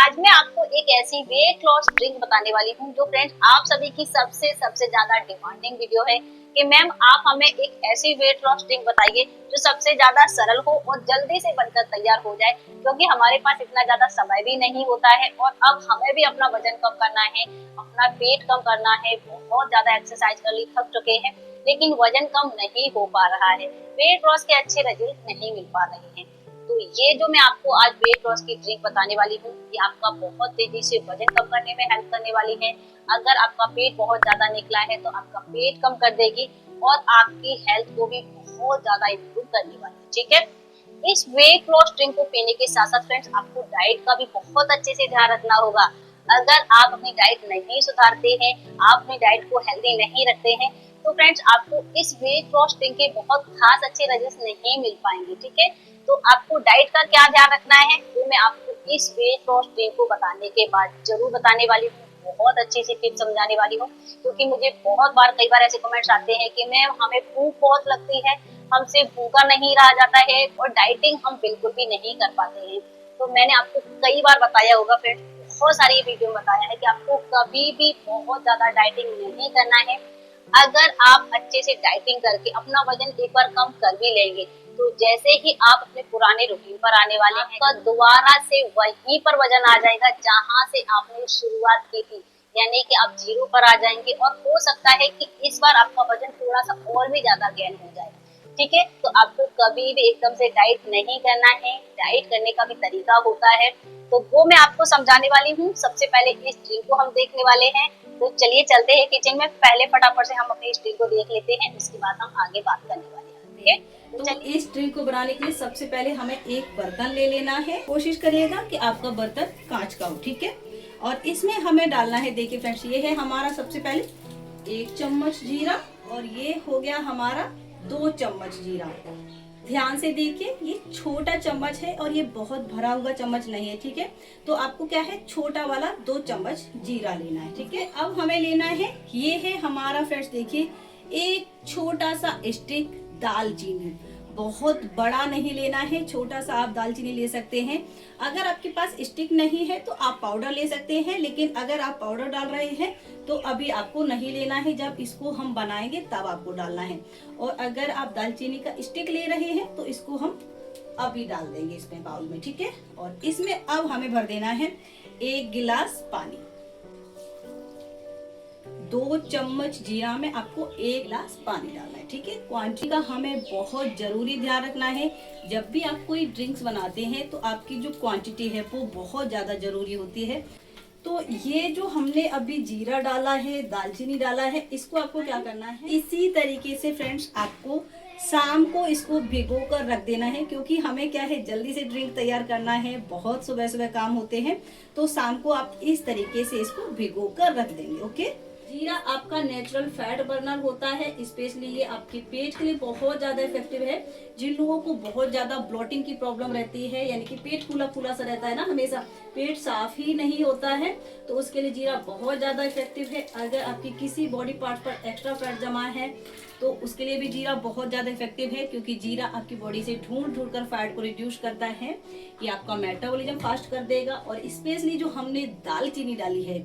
आज मैं आपको एक ऐसी वेट लॉस ड्रिंक बताने वाली हूँ जो फ्रेंड्स आप सभी की सबसे ज्यादा डिमांडिंग वीडियो है कि मैम आप हमें एक ऐसी वेट लॉस ड्रिंक बताइए जो सबसे ज्यादा सरल हो और जल्दी से बनकर तैयार हो जाए, क्योंकि हमारे पास इतना ज्यादा समय भी नहीं होता है और अब हमें भी अपना वजन कम करना है, अपना पेट कम करना है। बहुत ज्यादा एक्सरसाइज कर ली, थक चुके हैं, लेकिन वजन कम नहीं हो पा रहा है, वेट लॉस के अच्छे रिजल्ट नहीं मिल पा रहे हैं। तो ये जो मैं आपको आज वेट लॉस की ड्रिंक बताने वाली हूँ, ये आपका बहुत तेजी से वजन कम करने में हेल्प करने वाली है। अगर आपका पेट बहुत ज्यादा निकला है तो आपका पेट कम कर देगी और आपकी हेल्थ को भी बहुत ज्यादा इम्प्रूव करने वाली है। ठीक है, इस वेट लॉस ड्रिंक को पीने के साथ साथ फ्रेंड्स आपको डाइट का भी बहुत अच्छे से ध्यान रखना होगा। अगर आप अपनी डाइट नहीं सुधारते हैं, आप अपनी डाइट को हेल्दी नहीं रखते हैं, तो फ्रेंड्स आपको इस वेट लॉस ड्रिंक के बहुत खास अच्छे रिजल्ट नहीं मिल पाएंगे। ठीक है, तो आपको डाइट का क्या ध्यान रखना है वो मैं आपको इस वेट लॉस ड्रिंक को बताने के बाद जरूर बताने वाली हूँ। बहुत अच्छी सी टिप्स समझाने वाली हूँ, क्योंकि मुझे बहुत बार कई बार ऐसे कमेंट्स आते हैं कि मैम हमें भूख बहुत लगती है, हमसे भूखा नहीं रहा जाता है और डाइटिंग हम बिल्कुल भी नहीं कर पाते हैं। तो मैंने आपको कई बार बताया होगा फ्रेंड्स, बहुत सारी वीडियो में बताया है कि आपको कभी भी बहुत ज्यादा डाइटिंग नहीं करना है। अगर आप अच्छे से डाइटिंग करके अपना वजन एक बार कम कर भी लेंगे, तो जैसे ही आप अपने पुराने रूटीन पर आने वाले हैं, आपका दोबारा से वहीं पर वजन आ जाएगा जहां से आपने शुरुआत की थी, यानी कि आप जीरो पर आ जाएंगे और हो सकता है कि इस बार आपका वजन थोड़ा सा और भी ज्यादा गेन हो जाए। ठीक है, तो आपको कभी भी एकदम से डाइट नहीं करना है, डाइट करने का भी तरीका होता है, तो वो मैं आपको समझाने वाली हूँ। सबसे पहले इस ड्रिंक को हम देखने वाले हैं, तो चलिए चलते हैं किचन में। पहले फटाफट से हम अपनी इस ड्रिंक को देख लेते हैं, उसके बाद हम आगे बात करने वाले हैं। ठीक है, तो इस ड्रिंक को बनाने के लिए सबसे पहले हमें एक बर्तन ले लेना है। कोशिश करिएगा कि आपका बर्तन कांच का हो। ठीक है, और इसमें हमें डालना है, देखिए फ्रेंड्स, ये है हमारा सबसे पहले 1 चम्मच जीरा और ये हो गया हमारा 2 चम्मच जीरा। ध्यान से देखिए, ये छोटा चम्मच है और ये बहुत भरा हुआ चम्मच नहीं है। ठीक है, तो आपको क्या है, छोटा वाला 2 चम्मच जीरा लेना है। ठीक है, अब हमें लेना है, ये है हमारा फ्रेंड्स, देखिए एक छोटा सा स्टिक दालचीनी। बहुत बड़ा नहीं लेना है, छोटा सा आप दालचीनी ले सकते हैं। अगर आपके पास स्टिक नहीं है तो आप पाउडर ले सकते हैं, लेकिन अगर आप पाउडर डाल रहे हैं तो अभी आपको नहीं लेना है, जब इसको हम बनाएंगे तब आपको डालना है। और अगर आप दालचीनी का स्टिक ले रहे हैं तो इसको हम अभी डाल देंगे इसमें बाउल में। ठीक है, और इसमें अब हमें भर देना है 1 गिलास पानी। 2 चम्मच जीरा में आपको 1 गिलास पानी डालना है। ठीक है, क्वांटिटी का हमें बहुत जरूरी ध्यान रखना है। जब भी आप कोई ड्रिंक्स बनाते हैं तो आपकी जो क्वांटिटी है वो बहुत ज्यादा जरूरी होती है। तो ये जो हमने अभी जीरा डाला है, दालचीनी डाला है, इसको आपको क्या करना है, इसी तरीके से फ्रेंड्स आपको शाम को इसको भिगो कर रख देना है, क्योंकि हमें क्या है, जल्दी से ड्रिंक तैयार करना है, बहुत सुबह सुबह काम होते हैं, तो शाम को आप इस तरीके से इसको भिगो कर रख देंगे। ओके, जीरा आपका नेचुरल फैट बर्नर होता है, स्पेशली ये आपके पेट के लिए बहुत ज्यादा इफेक्टिव है। जिन लोगों को बहुत ज्यादा ब्लोटिंग की प्रॉब्लम रहती है, यानी कि पेट फूला फूला सा रहता है ना, हमेशा पेट साफ ही नहीं होता है, तो उसके लिए जीरा बहुत ज्यादा इफेक्टिव है। अगर आपकी किसी बॉडी पार्ट पर एक्स्ट्रा फैट जमा है तो उसके लिए भी जीरा बहुत ज्यादा इफेक्टिव है, क्योंकि जीरा आपकी बॉडी से ढूंढ ढूंढ कर फैट को रिड्यूस करता है। ये आपका मेटाबॉलिज्म फास्ट कर देगा, और स्पेशली जो हमने दालचीनी डाली है,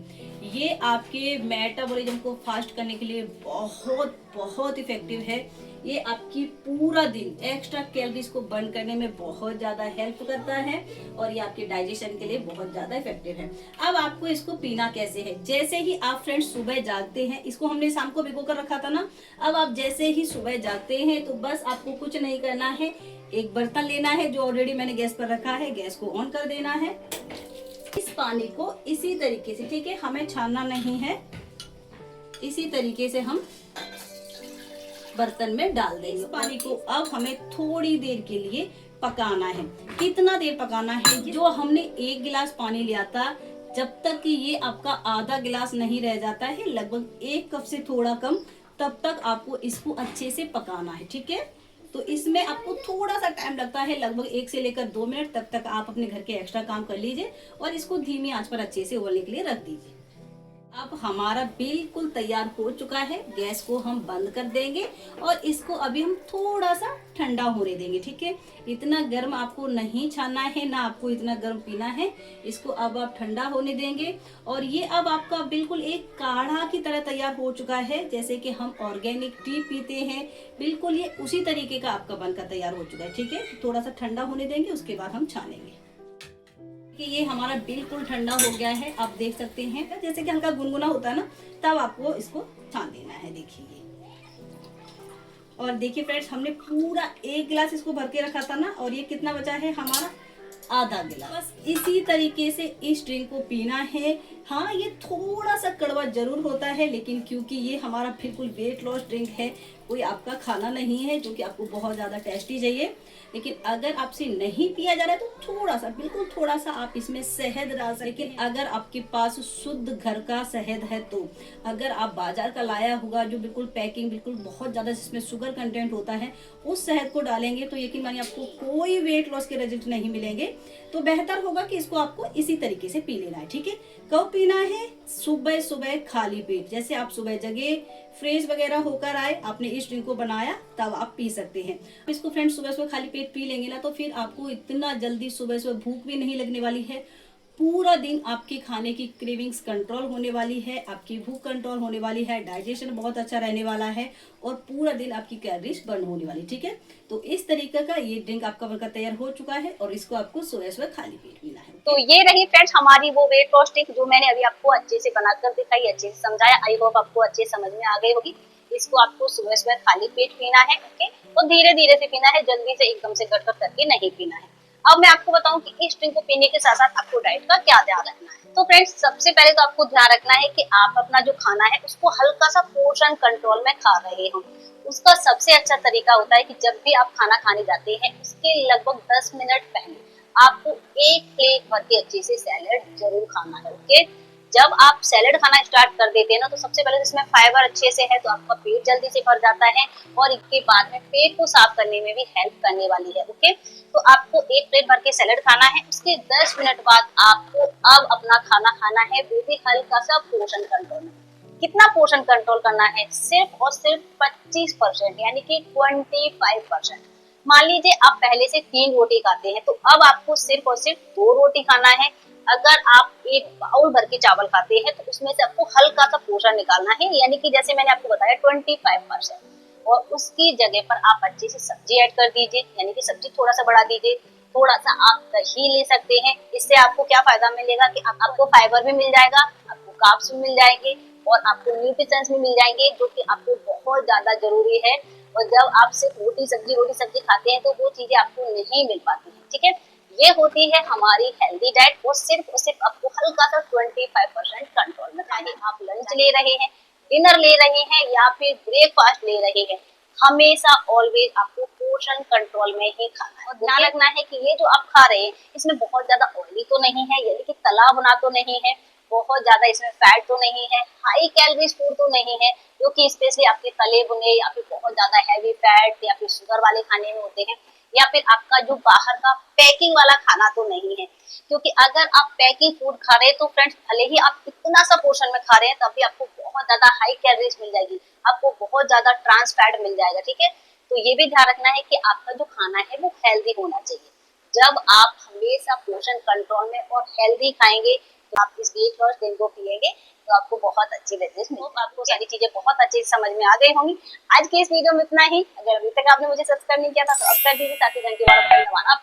ये आपके मेटाबॉलिज्म को फास्ट करने के लिए बहुत बहुत इफेक्टिव है। ये आपकी पूरा दिन एक्स्ट्रा कैलोरीज को बर्न करने में बहुत ज्यादा हेल्प करता है, और ये आपके डाइजेशन के लिए बहुत ज्यादा इफेक्टिव है। अब आपको इसको पीना कैसे है, जैसे ही आप फ्रेंड्स सुबह जागते हैं, इसको हमने शाम को भिगो कर रखा था ना, अब आप जैसे ही सुबह जागते हैं तो बस आपको कुछ नहीं करना है, एक बर्तन लेना है जो ऑलरेडी मैंने गैस पर रखा है, गैस को ऑन कर देना है। इस पानी को इसी तरीके से, ठीक है, हमें छानना नहीं है, इसी तरीके से हम बर्तन में डाल देंगे। इस पानी को अब हमें थोड़ी देर के लिए पकाना है। कितना देर पकाना है, जो हमने 1 गिलास पानी लिया था, जब तक कि ये आपका आधा गिलास नहीं रह जाता है, लगभग 1 कप से थोड़ा कम, तब तक आपको इसको अच्छे से पकाना है। ठीक है, तो इसमें आपको थोड़ा सा टाइम लगता है, लगभग 1 से लेकर 2 मिनट, तब तक आप अपने घर के एक्स्ट्रा काम कर लीजिए और इसको धीमी आंच पर अच्छे से उबलने के लिए रख दीजिए। अब हमारा बिल्कुल तैयार हो चुका है। गैस को हम बंद कर देंगे और इसको अभी हम थोड़ा सा ठंडा होने देंगे, ठीक है। इतना गर्म आपको नहीं छानना है, ना आपको इतना गर्म पीना है। इसको अब आप ठंडा होने देंगे और ये अब आपका बिल्कुल एक काढ़ा की तरह तैयार हो चुका है। जैसे कि हम ऑर्गेनिक टी पीते हैं, बिल्कुल ये उसी तरीके का आपका बनकर तैयार हो चुका है, ठीक है। थोड़ा सा ठंडा होने देंगे, उसके बाद हम छानेंगे। कि ये हमारा बिल्कुल ठंडा हो गया है। आप देख सकते हैं जैसे कि हल्का गुनगुना होता है ना, तब आपको इसको छान देना है। देखिए ये, और देखिए फ्रेंड्स, हमने पूरा 1 गिलास इसको भर के रखा था ना, और ये कितना बचा है हमारा, आधा गिलास। बस इसी तरीके से इस ड्रिंक को पीना है। हाँ, ये थोड़ा सा कड़वा जरूर होता है, लेकिन क्योंकि ये हमारा बिल्कुल वेट लॉस ड्रिंक है, कोई आपका खाना नहीं है जो कि आपको बहुत ज़्यादा टेस्टी चाहिए। लेकिन अगर आपसे नहीं पिया जा रहा है तो थोड़ा सा, बिल्कुल थोड़ा सा आप इसमें शहद डाल सकते। लेकिन अगर आपके पास शुद्ध घर का शहद है तो, अगर आप बाजार का लाया होगा जो बिल्कुल पैकिंग बिल्कुल बहुत ज़्यादा जिसमें शुगर कंटेंट होता है, उस शहद को डालेंगे तो यकीन मानिए आपको कोई वेट लॉस के रिजल्ट नहीं मिलेंगे। तो बेहतर होगा कि इसको आपको इसी तरीके से पी लेना है, ठीक है। कब पीना है? सुबह सुबह खाली पेट। जैसे आप सुबह जगे, फ्रेश वगैरह होकर आए, आपने इस ड्रिंक को बनाया, तब आप पी सकते हैं। इसको फ्रेंड्स सुबह सुबह खाली पेट पी लेंगे ना, तो फिर आपको इतना जल्दी सुबह सुबह भूख भी नहीं लगने वाली है। पूरा दिन आपके खाने की क्रेविंग्स कंट्रोल होने वाली है, आपकी भूख कंट्रोल होने वाली है, डाइजेशन बहुत अच्छा रहने वाला है, और पूरा दिन आपकी कैलोरीज बर्न होने वाली, ठीक है। तो इस तरीके का ये ड्रिंक आपका बनकर तैयार हो चुका है और इसको आपको सुबह सुबह खाली पेट पीना है। तो ये रही फ्रेंड्स हमारी वो वेट लॉस ड्रिंक जो मैंने अभी आपको अच्छे से बनाकर दिखाई, अच्छे से समझाया। आई होप आपको अच्छे समझ में आ गई होगी। इसको आपको सुबह सुबह खाली पेट पीना है, ओके, और धीरे धीरे से पीना है, जल्दी से एकदम से गड़गड़ करके नहीं पीना है। अब मैं आपको बताऊं कि इस ड्रिंक को पीने के साथ साथ आपको डाइट का क्या ध्यान रखना है। तो फ्रेंड्स सबसे पहले तो आपको ध्यान रखना है कि आप अपना जो खाना है उसको हल्का सा पोर्शन कंट्रोल में खा रहे हो। उसका सबसे अच्छा तरीका होता है कि जब भी आप खाना खाने जाते हैं उसके लगभग 10 मिनट पहले आपको एक प्लेट भर के अच्छे से सैलेड जरूर खाना है, ओके। जब आप सैलेड खाना स्टार्ट कर देते हैं ना, तो सबसे पहले इसमें फाइबर अच्छे से है, तो आपका पेट जल्दी से भर जाता है और इसके बाद में पेट को साफ करने में भी हेल्प करने वाली है, ओके। तो आपको एक प्लेट भर के सैलेड खाना है। उसके 10 मिनट बाद आपको अब अपना खाना खाना है, वो भी हल्का सा पोर्शन कंट्रोल में। कितना पोर्शन कंट्रोल करना है? सिर्फ और सिर्फ 25%, यानी कि 25%। मान लीजिए आप पहले से 3 रोटी खाते हैं, तो अब आपको सिर्फ और सिर्फ 2 रोटी खाना है। अगर आप एक बाउल भर के चावल खाते हैं तो उसमें से आपको हल्का सा पोर्शन निकालना है, यानी कि जैसे मैंने आपको बताया 25%, और उसकी जगह पर आप अच्छे से सब्जी ऐड कर दीजिए, यानी कि सब्जी थोड़ा सा बढ़ा दीजिए। थोड़ा सा आप दही ले सकते हैं। इससे आपको क्या फायदा मिलेगा कि आपको फाइबर भी मिल जाएगा, आपको कार्ब्स भी मिल जाएंगे और आपको न्यूट्रिशंस भी मिल जाएंगे, जो कि आपको बहुत ज्यादा जरूरी है। और जब आप सिर्फ रोटी सब्जी खाते हैं तो वो चीजें आपको नहीं मिल पाती है, ठीक है। ये होती है हमारी हेल्दी डाइट, वो सिर्फ और सिर्फ आपको हल्का सा 25% कंट्रोल में। चाहे आप लंच ले रहे हैं, डिनर ले रहे हैं या फिर ब्रेकफास्ट ले रहे हैं, हमेशा ऑलवेज आपको पोर्शन कंट्रोल में ही खाना है। और ध्यान रखना है कि ये जो आप खा रहे हैं इसमें बहुत ज्यादा ऑयली तो नहीं है, यानी कि तला भुना तो नहीं है, बहुत ज्यादा इसमें फैट तो नहीं है, हाई कैलोरीज फूड तो नहीं है, जो कि स्पेशली आपके तले भुने या फिर बहुत ज्यादा हैवी फैट या फिर शुगर वाले खाने में होते हैं, या फिर आपका जो बाहर का पैकिंग वाला खाना तो नहीं है। क्योंकि अगर आप पैकिंग फूड खा रहे हैं तो फ्रेंड्स भले ही आप इतना सा पोर्शन में खा रहे हैं, तब भी आपको बहुत ज्यादा हाई कैलोरीज मिल जाएगी, आपको बहुत ज्यादा ट्रांस फैट मिल जाएगा, ठीक है। तो ये भी ध्यान रखना है कि आपका जो खाना है वो हेल्दी होना चाहिए। जब आप हमेशा पोर्शन कंट्रोल में और हेल्दी खाएंगे, तो आप इस वेट लॉस ड्रिंक को पिएंगे तो आपको बहुत अच्छी रिजल्ट मिलेंगे। आपको सारी चीजें बहुत अच्छे से समझ में आ गई होंगी। आज की इस वीडियो में इतना ही। अगर अभी तक आपने मुझे सब्सक्राइब नहीं किया था तो अब कर दीजिए, साथ ही घंटी वाला बेल दबाना।